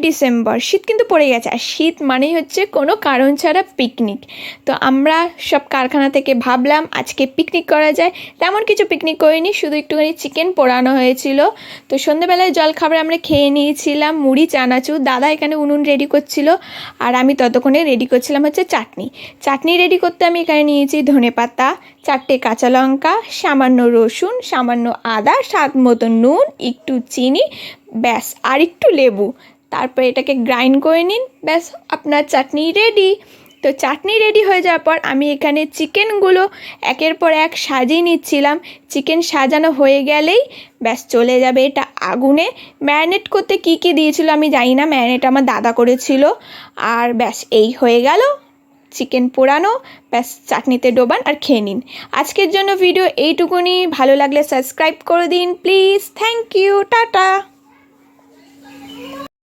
December শীত কিন্তু পড়ে গেছে, আর শীত মানেই হচ্ছে কোনো কারণ ছাড়া পিকনিক। তো আমরা সব কারখানা থেকে ভাবলাম আজকে পিকনিক করা যায়। তেমন কিছু পিকনিক করিনি, শুধু একটুখানি চিকেন পোড়ানো হয়েছিল। তো সন্ধ্যেবেলায় জলখাবার আমরা খেয়ে নিয়েছিলাম মুড়ি চানাচুর। দাদা এখানে উনুন রেডি করছিল, আর আমি ততক্ষণে রেডি করছিলাম হচ্ছে চাটনি। চাটনি রেডি করতে আমি এখানে নিয়েছি ধনেপাতা, 4টে কাঁচা লঙ্কা, সামান্য রসুন, সামান্য আদা, স্বাদ মতো নুন, একটু চিনি, ব্যাস, আর একটু লেবু। তারপর এটাকে গ্রাইন্ড করে নিন, ব্যাস আপনার চাটনি রেডি। তো চাটনি রেডি হয়ে যাওয়ার পর আমি এখানে চিকেনগুলো একের পর এক সাজিয়ে নিচ্ছিলাম। চিকেন সাজানো হয়ে গেলেই ব্যাস চলে যাবে এটা আগুনে। ম্যারিনেট করতে কী কী দিয়েছিল আমি জানি না, ম্যারিনেট আমার দাদা করেছিল। আর ব্যাস এই হয়ে গেল চিকেন পোড়ানো, ব্যাস চাটনিতে ডোবান আর খেয়ে নিন। আজকের জন্য ভিডিও এইটুকুনি। ভালো লাগলে সাবস্ক্রাইব করে দিন প্লিজ। Thank you, tata.